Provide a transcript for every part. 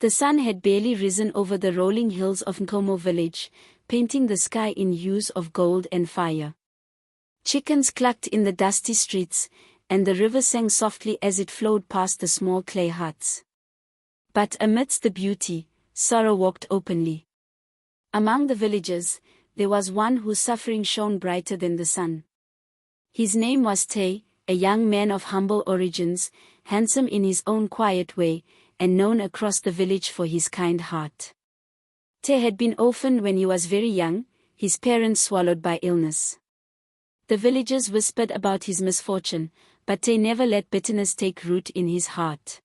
The sun had barely risen over the rolling hills of Nkomo village, painting the sky in hues of gold and fire. Chickens clucked in the dusty streets, and the river sang softly as it flowed past the small clay huts. But amidst the beauty, sorrow walked openly. Among the villagers, there was one whose suffering shone brighter than the sun. His name was Taye, a young man of humble origins, handsome in his own quiet way, and known across the village for his kind heart. Taye had been orphaned when he was very young, his parents swallowed by illness. The villagers whispered about his misfortune, but Taye never let bitterness take root in his heart.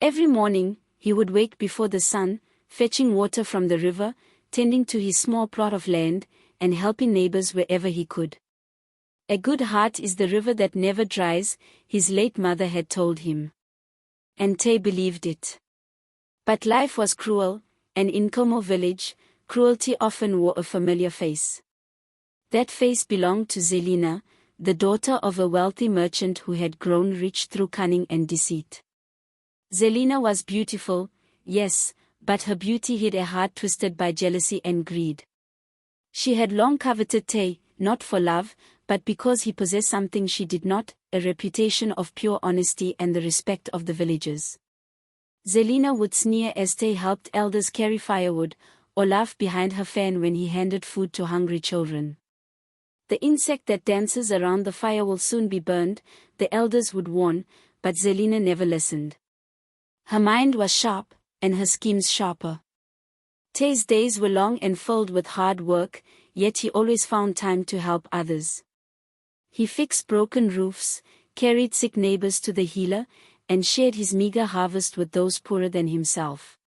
Every morning, he would wake before the sun, fetching water from the river, tending to his small plot of land, and helping neighbors wherever he could. A good heart is the river that never dries, his late mother had told him. And Taye believed it. But life was cruel, and in Nkomo village, cruelty often wore a familiar face. That face belonged to Zelina, the daughter of a wealthy merchant who had grown rich through cunning and deceit. Zelina was beautiful, yes, but her beauty hid a heart twisted by jealousy and greed. She had long coveted Taye, not for love, but because he possessed something she did not, a reputation of pure honesty and the respect of the villagers. Zelina would sneer as Taye helped elders carry firewood, or laugh behind her fan when he handed food to hungry children. The insect that dances around the fire will soon be burned, the elders would warn, but Zelina never listened. Her mind was sharp, and her schemes sharper. Taye's days were long and filled with hard work, yet he always found time to help others. He fixed broken roofs, carried sick neighbors to the healer, and shared his meager harvest with those poorer than himself.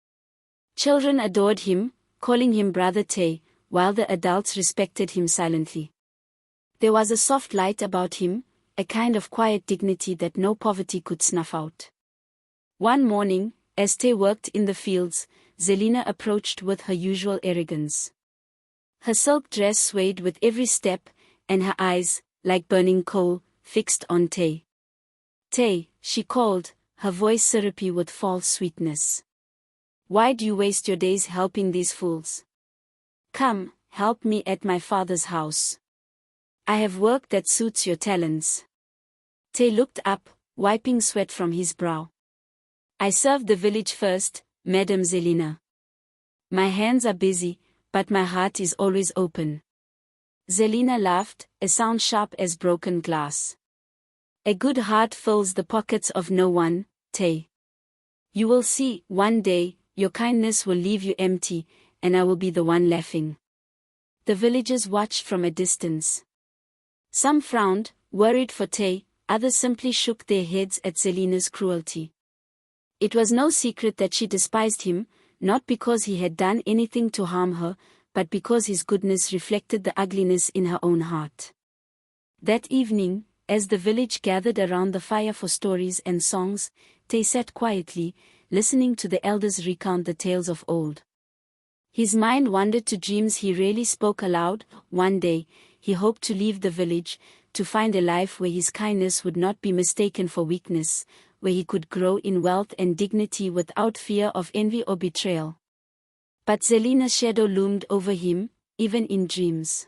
Children adored him, calling him Brother Taye, while the adults respected him silently. There was a soft light about him, a kind of quiet dignity that no poverty could snuff out. One morning, as Taye worked in the fields, Zelina approached with her usual arrogance. Her silk dress swayed with every step, and her eyes, like burning coal, fixed on Taye. "Taye," she called, her voice syrupy with false sweetness. "Why do you waste your days helping these fools? Come, help me at my father's house. I have work that suits your talents." Taye looked up, wiping sweat from his brow. "I serve the village first, Madam Zelina. My hands are busy, but my heart is always open." Zelina laughed, a sound sharp as broken glass. "A good heart fills the pockets of no one, Taye. You will see, one day, your kindness will leave you empty, and I will be the one laughing." The villagers watched from a distance. Some frowned, worried for Taye, others simply shook their heads at Zelina's cruelty. It was no secret that she despised him, not because he had done anything to harm her, but because his goodness reflected the ugliness in her own heart. That evening, as the village gathered around the fire for stories and songs, Taye sat quietly, listening to the elders recount the tales of old. His mind wandered to dreams he rarely spoke aloud. One day, he hoped to leave the village, to find a life where his kindness would not be mistaken for weakness, where he could grow in wealth and dignity without fear of envy or betrayal. But Zelina's shadow loomed over him, even in dreams.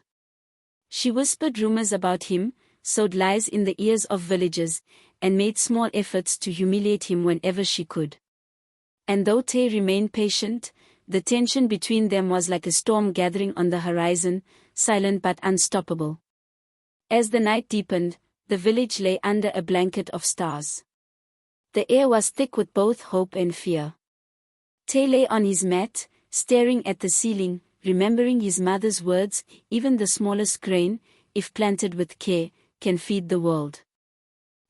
She whispered rumors about him, sowed lies in the ears of villagers, and made small efforts to humiliate him whenever she could. And though Taye remained patient, the tension between them was like a storm gathering on the horizon, silent but unstoppable. As the night deepened, the village lay under a blanket of stars. The air was thick with both hope and fear. Taye lay on his mat, staring at the ceiling, remembering his mother's words, "Even the smallest grain, if planted with care, can feed the world."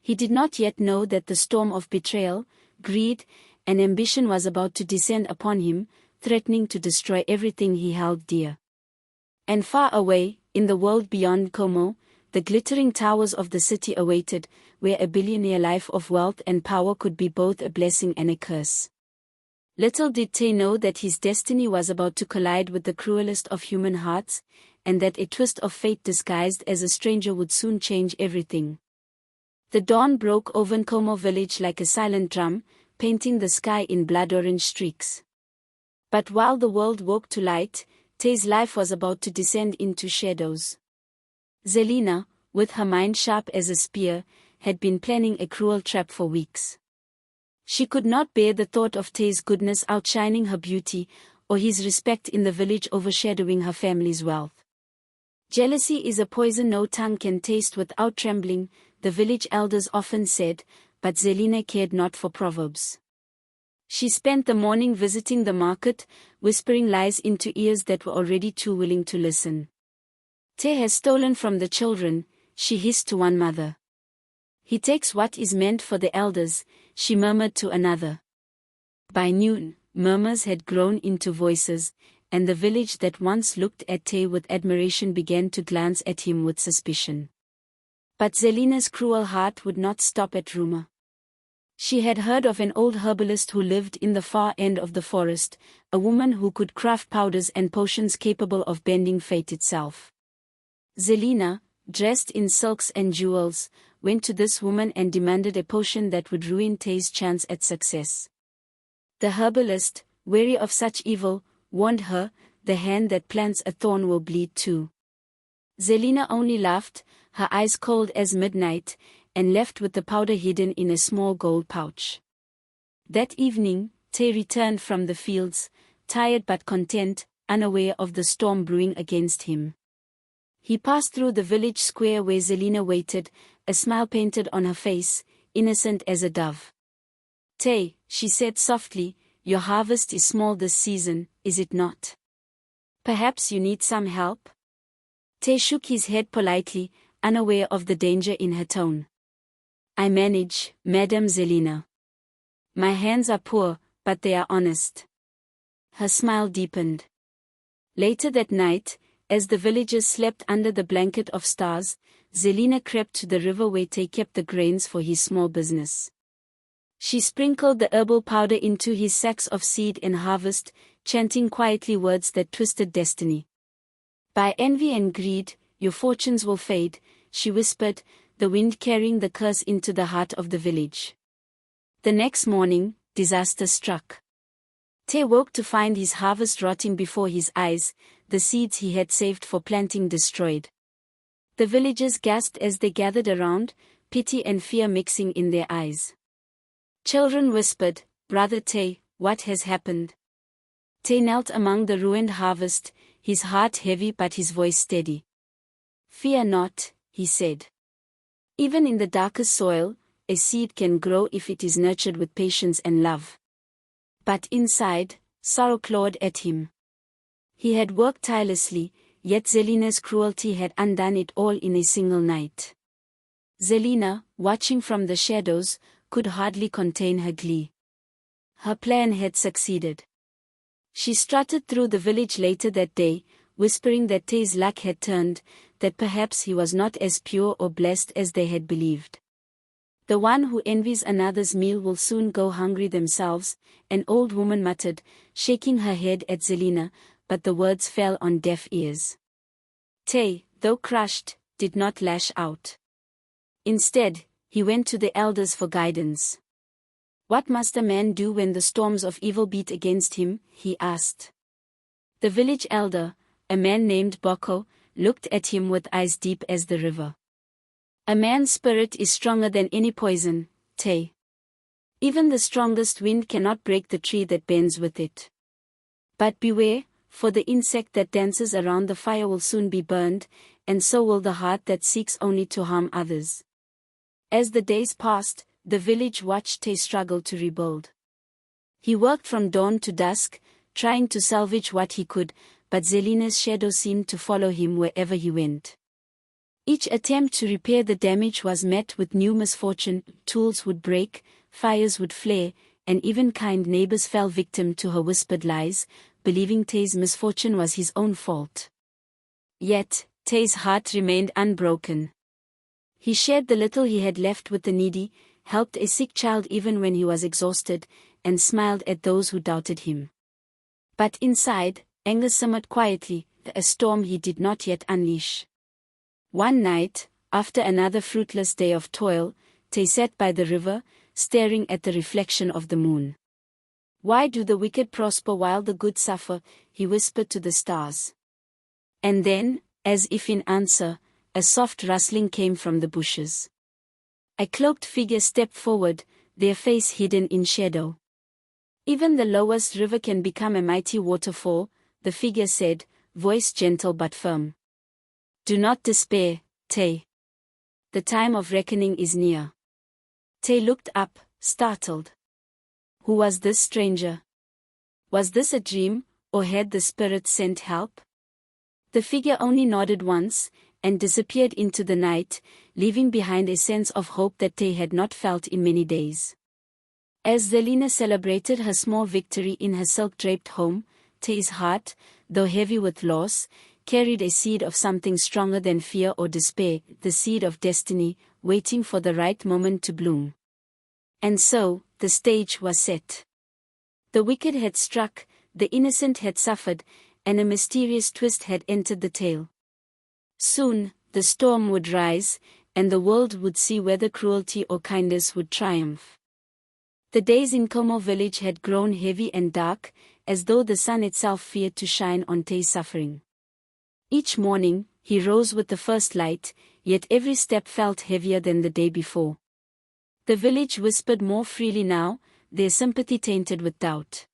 He did not yet know that the storm of betrayal, greed, and ambition was about to descend upon him, threatening to destroy everything he held dear. And far away, in the world beyond Nkomo, the glittering towers of the city awaited, where a billionaire life of wealth and power could be both a blessing and a curse. Little did Taye know that his destiny was about to collide with the cruelest of human hearts, and that a twist of fate disguised as a stranger would soon change everything. The dawn broke over Nkomo village like a silent drum, painting the sky in blood-orange streaks. But while the world woke to light, Taye's life was about to descend into shadows. Zelina, with her mind sharp as a spear, had been planning a cruel trap for weeks. She could not bear the thought of Taye's goodness outshining her beauty, or his respect in the village overshadowing her family's wealth. Jealousy is a poison no tongue can taste without trembling, the village elders often said, but Zelina cared not for proverbs. She spent the morning visiting the market, whispering lies into ears that were already too willing to listen. Taye has stolen from the children, she hissed to one mother. He takes what is meant for the elders, she murmured to another. By noon, murmurs had grown into voices, and the village that once looked at Taye with admiration began to glance at him with suspicion. But Zelina's cruel heart would not stop at rumor. She had heard of an old herbalist who lived in the far end of the forest, a woman who could craft powders and potions capable of bending fate itself. Zelina, dressed in silks and jewels, went to this woman and demanded a potion that would ruin Taye's chance at success. The herbalist, wary of such evil, warned her, the hand that plants a thorn will bleed too. Zelina only laughed, her eyes cold as midnight, and left with the powder hidden in a small gold pouch. That evening, Taye returned from the fields, tired but content, unaware of the storm brewing against him. He passed through the village square where Zelina waited, a smile painted on her face, innocent as a dove. "Taye," she said softly, "your harvest is small this season, is it not? Perhaps you need some help?" Taye shook his head politely, unaware of the danger in her tone. "I manage, Madame Zelina. My hands are poor, but they are honest." Her smile deepened. Later that night, as the villagers slept under the blanket of stars, Zelina crept to the river where Taye kept the grains for his small business. She sprinkled the herbal powder into his sacks of seed and harvest, chanting quietly words that twisted destiny. "By envy and greed, your fortunes will fade," she whispered, the wind carrying the curse into the heart of the village. The next morning, disaster struck. Taye woke to find his harvest rotting before his eyes, the seeds he had saved for planting destroyed. The villagers gasped as they gathered around, pity and fear mixing in their eyes. Children whispered, "Brother Taye, what has happened?" Taye knelt among the ruined harvest, his heart heavy but his voice steady. "Fear not," he said. "Even in the darkest soil, a seed can grow if it is nurtured with patience and love." But inside, sorrow clawed at him. He had worked tirelessly, yet Zelina's cruelty had undone it all in a single night. Zelina, watching from the shadows, could hardly contain her glee. Her plan had succeeded. She strutted through the village later that day, whispering that Taye's luck had turned, that perhaps he was not as pure or blessed as they had believed. "The one who envies another's meal will soon go hungry themselves," an old woman muttered, shaking her head at Zelina, but the words fell on deaf ears. Taye, though crushed, did not lash out. Instead, he went to the elders for guidance. "What must a man do when the storms of evil beat against him?" he asked. The village elder, a man named Boko, looked at him with eyes deep as the river. "A man's spirit is stronger than any poison, Taye. Even the strongest wind cannot break the tree that bends with it. But beware, for the insect that dances around the fire will soon be burned, and so will the heart that seeks only to harm others." As the days passed, the village watched Taye struggle to rebuild. He worked from dawn to dusk, trying to salvage what he could, but Zelina's shadow seemed to follow him wherever he went. Each attempt to repair the damage was met with new misfortune. Tools would break, fires would flare, and even kind neighbors fell victim to her whispered lies, believing Taye's misfortune was his own fault. Yet, Taye's heart remained unbroken. He shared the little he had left with the needy, helped a sick child even when he was exhausted, and smiled at those who doubted him. But inside, anger simmered quietly, a storm he did not yet unleash. One night, after another fruitless day of toil, Taye sat by the river, staring at the reflection of the moon. "Why do the wicked prosper while the good suffer?" he whispered to the stars. And then, as if in answer, a soft rustling came from the bushes. A cloaked figure stepped forward, their face hidden in shadow. "Even the lowest river can become a mighty waterfall," the figure said, voice gentle but firm. "Do not despair, Taye. The time of reckoning is near." Taye looked up, startled. Who was this stranger? Was this a dream, or had the spirit sent help? The figure only nodded once, and disappeared into the night, leaving behind a sense of hope that Taye had not felt in many days. As Zelina celebrated her small victory in her silk-draped home, Taye's heart, though heavy with loss, carried a seed of something stronger than fear or despair, the seed of destiny, waiting for the right moment to bloom. And so, the stage was set. The wicked had struck, the innocent had suffered, and a mysterious twist had entered the tale. Soon, the storm would rise, and the world would see whether cruelty or kindness would triumph. The days in Como village had grown heavy and dark, as though the sun itself feared to shine on Taye's suffering. Each morning, he rose with the first light, yet every step felt heavier than the day before. The village whispered more freely now, their sympathy tainted with doubt.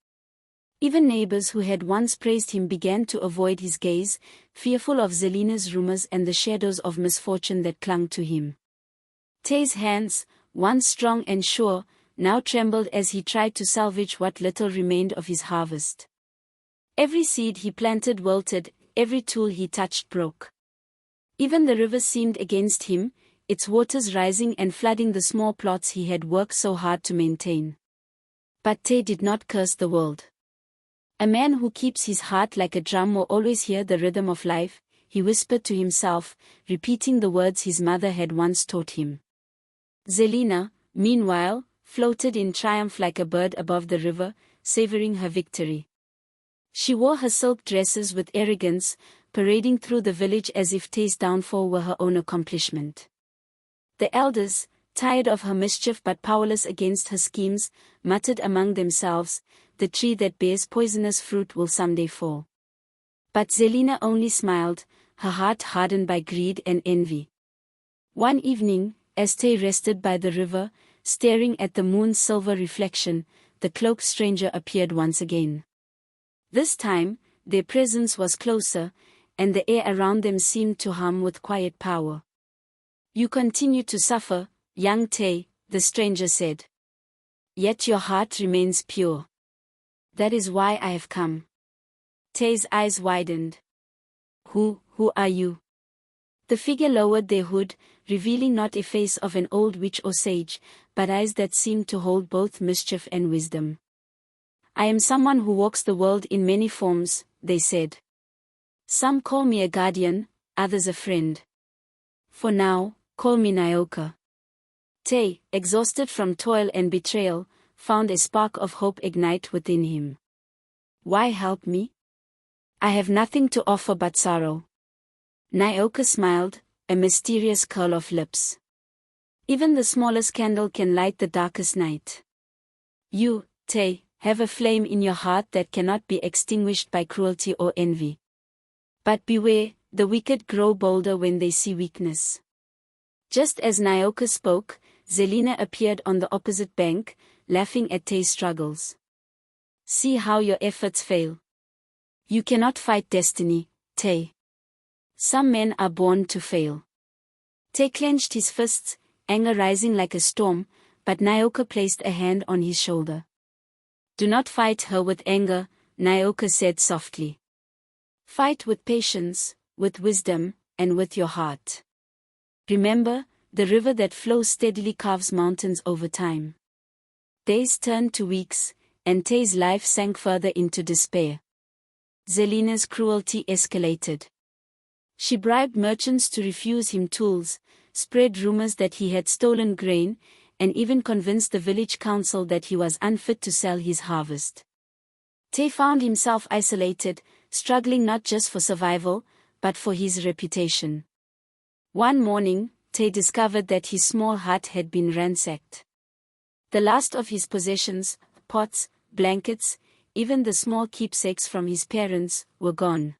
Even neighbors who had once praised him began to avoid his gaze, fearful of Zelina's rumors and the shadows of misfortune that clung to him. Taye's hands, once strong and sure, now trembled as he tried to salvage what little remained of his harvest. Every seed he planted wilted, every tool he touched broke. Even the river seemed against him, its waters rising and flooding the small plots he had worked so hard to maintain. But Taye did not curse the world. "A man who keeps his heart like a drum will always hear the rhythm of life," he whispered to himself, repeating the words his mother had once taught him. Zelina, meanwhile, floated in triumph like a bird above the river, savoring her victory. She wore her silk dresses with arrogance, parading through the village as if Taye's downfall were her own accomplishment. The elders, tired of her mischief but powerless against her schemes, muttered among themselves, "The tree that bears poisonous fruit will someday fall." But Zelina only smiled, her heart hardened by greed and envy. One evening, as Taye rested by the river, staring at the moon's silver reflection, the cloaked stranger appeared once again. This time, their presence was closer, and the air around them seemed to hum with quiet power. "You continue to suffer, young Taye," the stranger said. "Yet your heart remains pure. That is why I have come." Taye's eyes widened. Who are you?" The figure lowered their hood, revealing not a face of an old witch or sage, but eyes that seemed to hold both mischief and wisdom. "I am someone who walks the world in many forms," they said. "Some call me a guardian, others a friend. For now, call me Nyoka." Taye, exhausted from toil and betrayal, found a spark of hope ignite within him. "Why help me? I have nothing to offer but sorrow." Nyoka smiled, a mysterious curl of lips. "Even the smallest candle can light the darkest night. You, Taye, have a flame in your heart that cannot be extinguished by cruelty or envy. But beware, the wicked grow bolder when they see weakness." Just as Nyoka spoke, Zelina appeared on the opposite bank, laughing at Taye's struggles. "See how your efforts fail. You cannot fight destiny, Taye. Some men are born to fail." Taye clenched his fists, anger rising like a storm, but Nyoka placed a hand on his shoulder. "Do not fight her with anger," Nyoka said softly. "Fight with patience, with wisdom, and with your heart. Remember, the river that flows steadily carves mountains over time." Days turned to weeks, and Taye's life sank further into despair. Zelina's cruelty escalated. She bribed merchants to refuse him tools, spread rumors that he had stolen grain, and even convinced the village council that he was unfit to sell his harvest. Taye found himself isolated, struggling not just for survival, but for his reputation. One morning, Taye discovered that his small hut had been ransacked. The last of his possessions, pots, blankets, even the small keepsakes from his parents, were gone.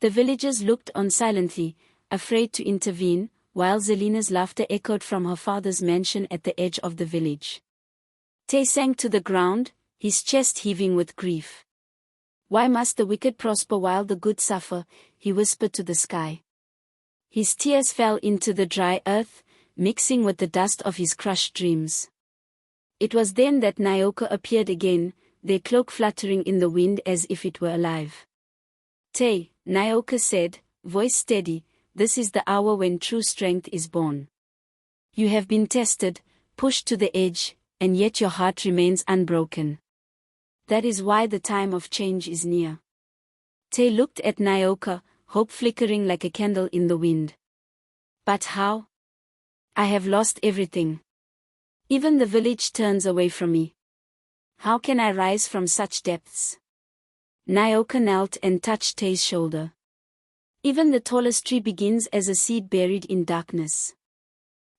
The villagers looked on silently, afraid to intervene, while Zelina's laughter echoed from her father's mansion at the edge of the village. Taye sank to the ground, his chest heaving with grief. "Why must the wicked prosper while the good suffer?" he whispered to the sky. His tears fell into the dry earth, mixing with the dust of his crushed dreams. It was then that Nyoka appeared again, their cloak fluttering in the wind as if it were alive. "Taye," Nyoka said, voice steady, "this is the hour when true strength is born. You have been tested, pushed to the edge, and yet your heart remains unbroken. That is why the time of change is near." Taye looked at Nyoka, hope flickering like a candle in the wind. "But how? I have lost everything. Even the village turns away from me. How can I rise from such depths?" Nyoka knelt and touched Taye's shoulder. "Even the tallest tree begins as a seed buried in darkness.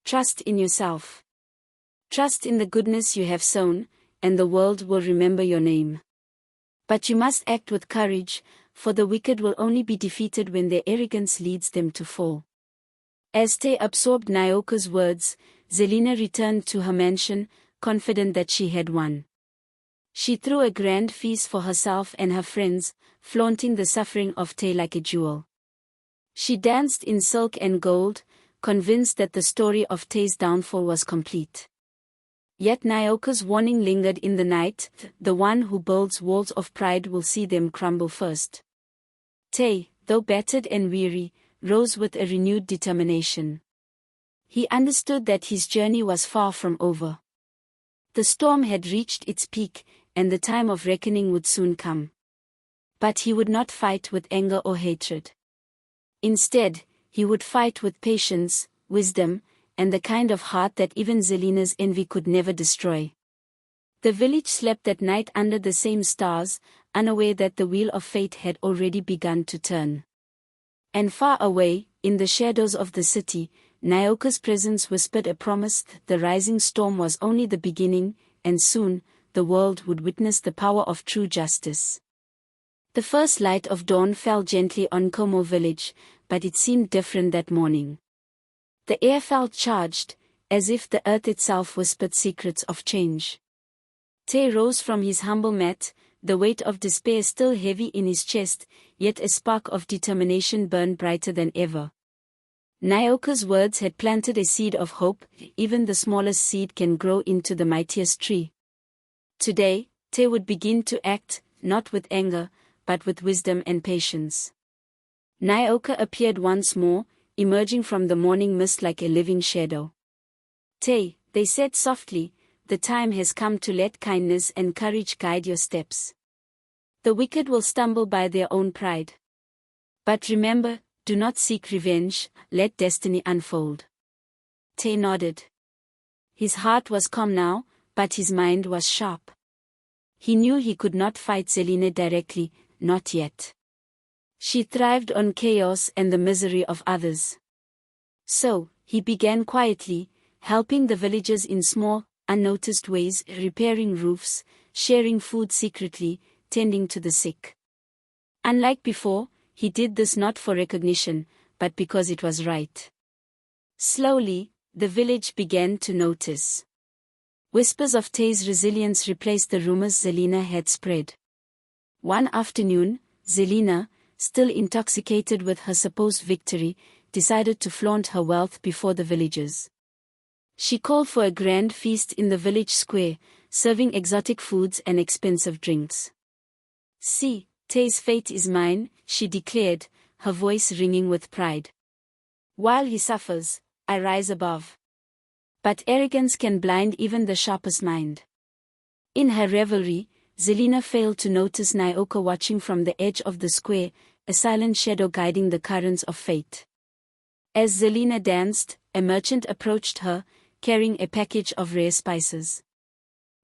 Trust in yourself. Trust in the goodness you have sown, and the world will remember your name. But you must act with courage, for the wicked will only be defeated when their arrogance leads them to fall." As Taye absorbed Nyoka's words, Zelina returned to her mansion, confident that she had won. She threw a grand feast for herself and her friends, flaunting the suffering of Taye like a jewel. She danced in silk and gold, convinced that the story of Taye's downfall was complete. Yet Nyoka's warning lingered in the night: the one who builds walls of pride will see them crumble first. Taye, though battered and weary, rose with a renewed determination. He understood that his journey was far from over. The storm had reached its peak, and the time of reckoning would soon come. But he would not fight with anger or hatred. Instead, he would fight with patience, wisdom, and the kind of heart that even Zelina's envy could never destroy. The village slept that night under the same stars, unaware that the wheel of fate had already begun to turn. And far away, in the shadows of the city, Nyoka's presence whispered a promise: the rising storm was only the beginning, and soon, the world would witness the power of true justice. The first light of dawn fell gently on Como village, but it seemed different that morning. The air felt charged, as if the earth itself whispered secrets of change. Taye rose from his humble mat, the weight of despair still heavy in his chest, yet a spark of determination burned brighter than ever. Nyoka's words had planted a seed of hope: even the smallest seed can grow into the mightiest tree. Today, Taye would begin to act, not with anger, but with wisdom and patience. Nyoka appeared once more, emerging from the morning mist like a living shadow. "Taye," they said softly, "the time has come to let kindness and courage guide your steps. The wicked will stumble by their own pride. But remember, do not seek revenge, let destiny unfold." Taye nodded. His heart was calm now, but his mind was sharp. He knew he could not fight Zelina directly, not yet. She thrived on chaos and the misery of others. So, he began quietly, helping the villagers in small, unnoticed ways: repairing roofs, sharing food secretly, tending to the sick. Unlike before, he did this not for recognition, but because it was right. Slowly, the village began to notice. Whispers of Taye's resilience replaced the rumors Zelina had spread. One afternoon, Zelina, still intoxicated with her supposed victory, decided to flaunt her wealth before the villagers. She called for a grand feast in the village square, serving exotic foods and expensive drinks. "See, Taye's fate is mine," she declared, her voice ringing with pride. "While he suffers, I rise above." But arrogance can blind even the sharpest mind. In her revelry, Zelina failed to notice Nyoka watching from the edge of the square, a silent shadow guiding the currents of fate. As Zelina danced, a merchant approached her, carrying a package of rare spices.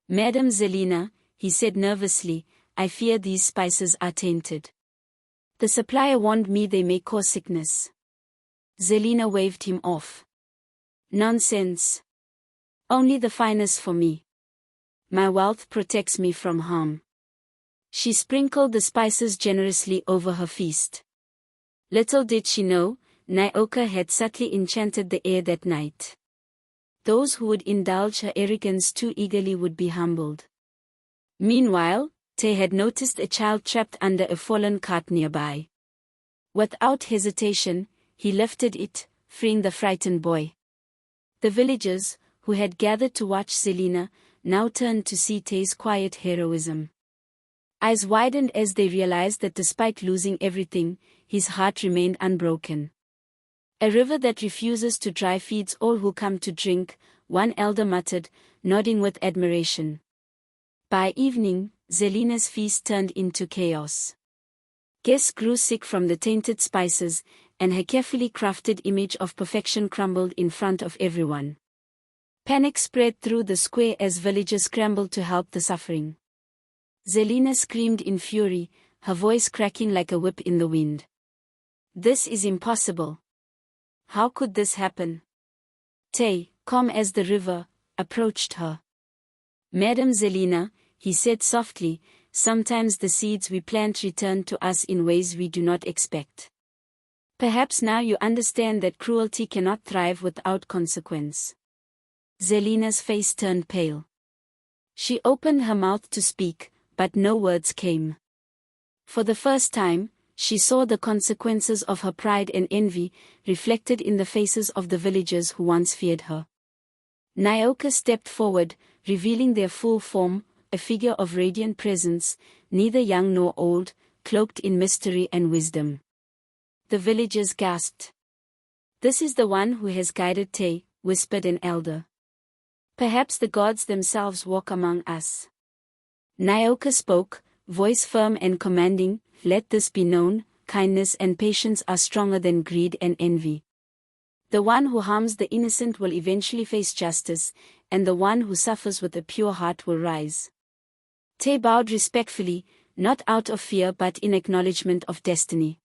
"Madam Zelina," he said nervously, "I fear these spices are tainted. The supplier warned me they may cause sickness." Zelina waved him off. "Nonsense. Only the finest for me." My wealth protects me from harm." She sprinkled the spices generously over her feast. Little did she know, Nyoka had subtly enchanted the air that night. Those who would indulge her arrogance too eagerly would be humbled. Meanwhile, Taye had noticed a child trapped under a fallen cart nearby. Without hesitation, he lifted it, freeing the frightened boy. The villagers, who had gathered to watch Zelina, now turned to see Taye's quiet heroism. Eyes widened as they realized that despite losing everything, his heart remained unbroken. "A river that refuses to dry feeds all who come to drink," one elder muttered, nodding with admiration. By evening, Zelina's feast turned into chaos. Guests grew sick from the tainted spices, and her carefully crafted image of perfection crumbled in front of everyone. Panic spread through the square as villagers scrambled to help the suffering. Zelina screamed in fury, her voice cracking like a whip in the wind. "This is impossible. How could this happen?" Taye, calm as the river, approached her. "Madam Zelina," he said softly, "sometimes the seeds we plant return to us in ways we do not expect. Perhaps now you understand that cruelty cannot thrive without consequence." Zelina's face turned pale. She opened her mouth to speak, but no words came. For the first time, she saw the consequences of her pride and envy, reflected in the faces of the villagers who once feared her. Nyoka stepped forward, revealing their full form, a figure of radiant presence, neither young nor old, cloaked in mystery and wisdom. The villagers gasped. "This is the one who has guided Taye," whispered an elder. "Perhaps the gods themselves walk among us." Nyoka spoke, voice firm and commanding, "Let this be known, kindness and patience are stronger than greed and envy. The one who harms the innocent will eventually face justice, and the one who suffers with a pure heart will rise." Taye bowed respectfully, not out of fear but in acknowledgement of destiny.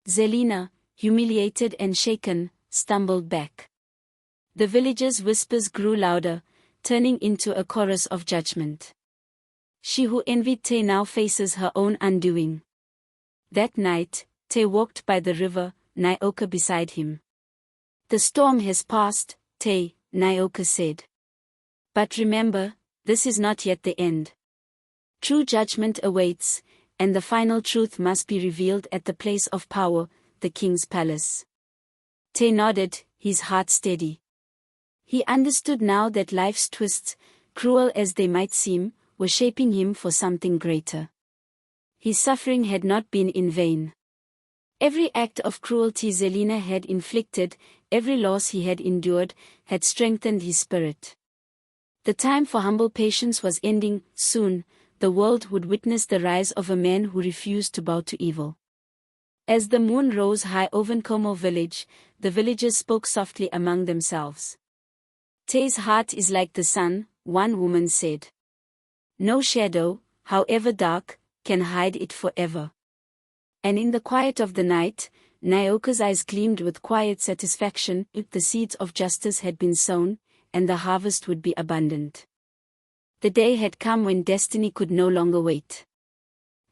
Zelina, humiliated and shaken, stumbled back. The villagers' whispers grew louder, turning into a chorus of judgment. She who envied Taye now faces her own undoing. That night, Taye walked by the river, Nyoka beside him. "The storm has passed, Taye," Nyoka said. "But remember, this is not yet the end. True judgment awaits, and the final truth must be revealed at the place of power, the king's palace." Taye nodded, his heart steady. He understood now that life's twists, cruel as they might seem, were shaping him for something greater. His suffering had not been in vain. Every act of cruelty Zelina had inflicted, every loss he had endured, had strengthened his spirit. The time for humble patience was ending. Soon, the world would witness the rise of a man who refused to bow to evil. As the moon rose high over Nkomo village, the villagers spoke softly among themselves. "Taye's heart is like the sun," one woman said. "No shadow, however dark, can hide it forever." And in the quiet of the night, Nyoka's eyes gleamed with quiet satisfaction. The seeds of justice had been sown, and the harvest would be abundant. The day had come when destiny could no longer wait.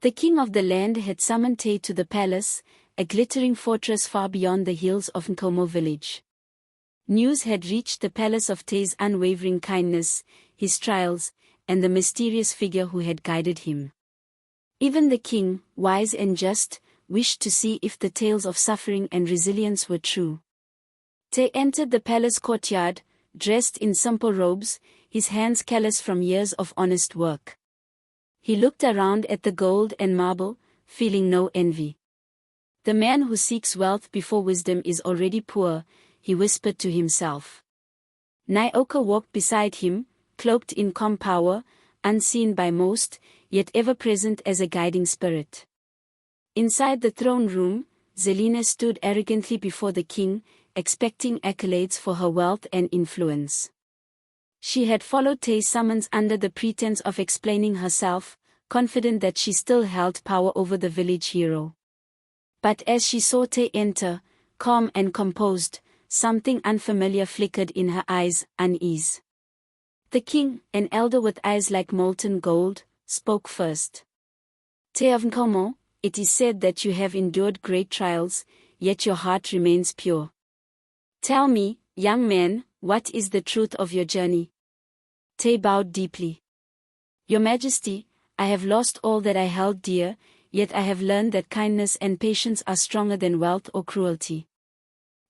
The king of the land had summoned Taye to the palace, a glittering fortress far beyond the hills of Nkomo village. News had reached the palace of Taye's unwavering kindness, his trials, and the mysterious figure who had guided him. Even the king, wise and just, wished to see if the tales of suffering and resilience were true. Taye entered the palace courtyard, dressed in simple robes, his hands callous from years of honest work. He looked around at the gold and marble, feeling no envy. "The man who seeks wealth before wisdom is already poor," he whispered to himself. Nyoka walked beside him, cloaked in calm power, unseen by most, yet ever present as a guiding spirit. Inside the throne room, Zelina stood arrogantly before the king, expecting accolades for her wealth and influence. She had followed Taye's summons under the pretense of explaining herself, confident that she still held power over the village hero. But as she saw Taye enter, calm and composed, something unfamiliar flickered in her eyes, unease. The king, an elder with eyes like molten gold, spoke first. Taye of Nkomo, it is said that you have endured great trials, yet your heart remains pure. Tell me, young man, what is the truth of your journey? Taye bowed deeply. Your Majesty, I have lost all that I held dear, yet I have learned that kindness and patience are stronger than wealth or cruelty.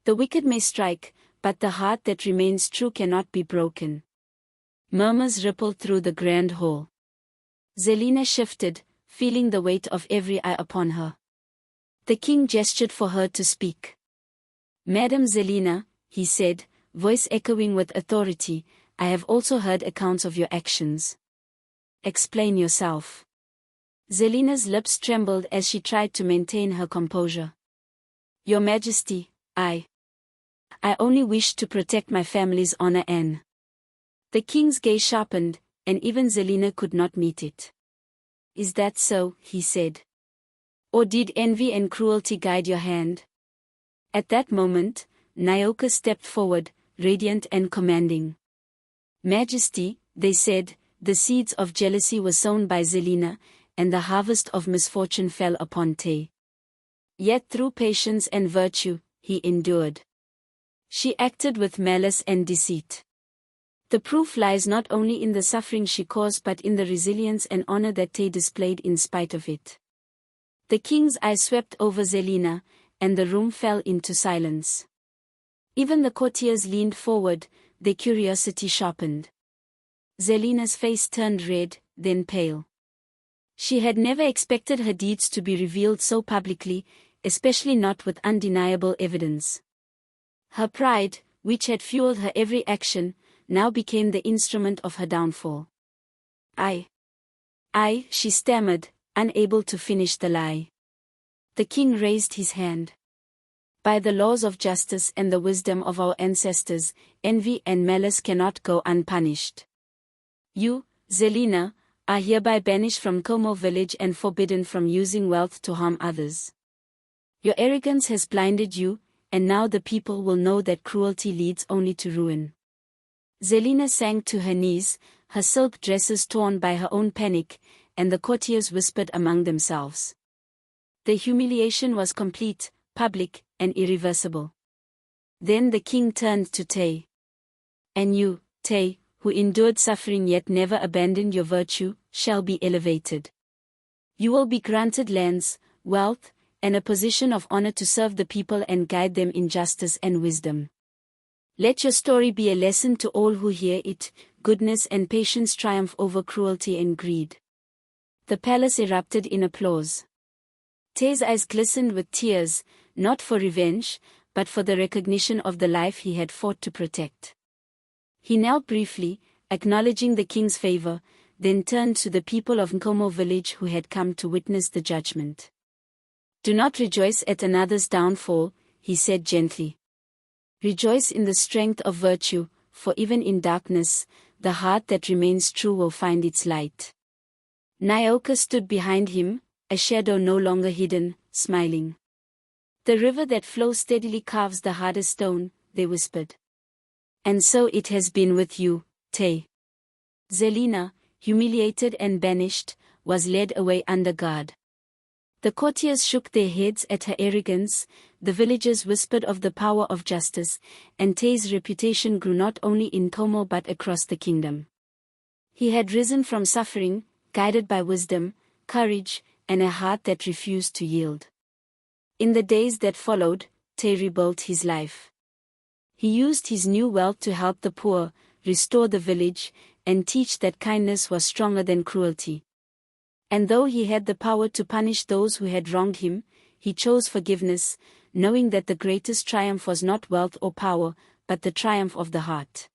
The wicked may strike, but the heart that remains true cannot be broken. Murmurs rippled through the grand hall. Zelina shifted, feeling the weight of every eye upon her. The king gestured for her to speak. Madam Zelina, he said, voice echoing with authority, I have also heard accounts of your actions. Explain yourself. Zelina's lips trembled as she tried to maintain her composure. Your Majesty, I only wish to protect my family's honor and... The king's gaze sharpened, and even Zelina could not meet it. Is that so, he said. Or did envy and cruelty guide your hand? At that moment, Nyoka stepped forward, radiant and commanding. Majesty, they said, the seeds of jealousy were sown by Zelina, and the harvest of misfortune fell upon Taye. Yet through patience and virtue, he endured. She acted with malice and deceit. The proof lies not only in the suffering she caused but in the resilience and honor that Taye displayed in spite of it. The king's eye swept over Zelina, and the room fell into silence. Even the courtiers leaned forward, their curiosity sharpened. Zelina's face turned red, then pale. She had never expected her deeds to be revealed so publicly, especially not with undeniable evidence. Her pride, which had fueled her every action, now became the instrument of her downfall. I, she stammered, unable to finish the lie. The king raised his hand. By the laws of justice and the wisdom of our ancestors, envy and malice cannot go unpunished. You, Zelina, are hereby banished from Nkomo village and forbidden from using wealth to harm others. Your arrogance has blinded you, and now the people will know that cruelty leads only to ruin. Zelina sank to her knees, her silk dresses torn by her own panic, and the courtiers whispered among themselves. The humiliation was complete, public, and irreversible. Then the king turned to Taye. And you, Taye, who endured suffering yet never abandoned your virtue, shall be elevated. You will be granted lands, wealth, and a position of honor to serve the people and guide them in justice and wisdom. Let your story be a lesson to all who hear it, goodness and patience triumph over cruelty and greed. The palace erupted in applause. Taye's eyes glistened with tears, not for revenge, but for the recognition of the life he had fought to protect. He knelt briefly, acknowledging the king's favor, then turned to the people of Nkomo village who had come to witness the judgment. Do not rejoice at another's downfall, he said gently. Rejoice in the strength of virtue, for even in darkness, the heart that remains true will find its light. Nyoka stood behind him, a shadow no longer hidden, smiling. The river that flows steadily carves the hardest stone, they whispered. And so it has been with you, Taye. Zelina, humiliated and banished, was led away under guard. The courtiers shook their heads at her arrogance, the villagers whispered of the power of justice, and Taye's reputation grew not only in Nkomo but across the kingdom. He had risen from suffering, guided by wisdom, courage, and a heart that refused to yield. In the days that followed, Taye rebuilt his life. He used his new wealth to help the poor, restore the village, and teach that kindness was stronger than cruelty. And though he had the power to punish those who had wronged him, he chose forgiveness, knowing that the greatest triumph was not wealth or power, but the triumph of the heart.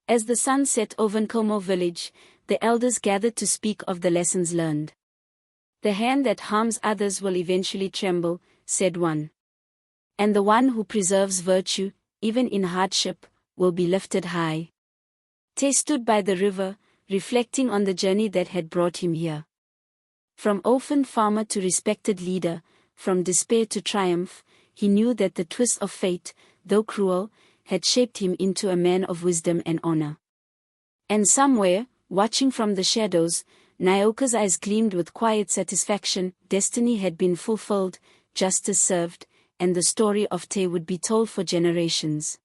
As the sun set over Nkomo village, the elders gathered to speak of the lessons learned. The hand that harms others will eventually tremble, said one. And the one who preserves virtue, even in hardship, will be lifted high. Taye stood by the river, reflecting on the journey that had brought him here. From orphaned farmer to respected leader, from despair to triumph, he knew that the twist of fate, though cruel, had shaped him into a man of wisdom and honor. And somewhere, watching from the shadows, Nyoka's eyes gleamed with quiet satisfaction. Destiny had been fulfilled, justice served, and the story of Taye would be told for generations.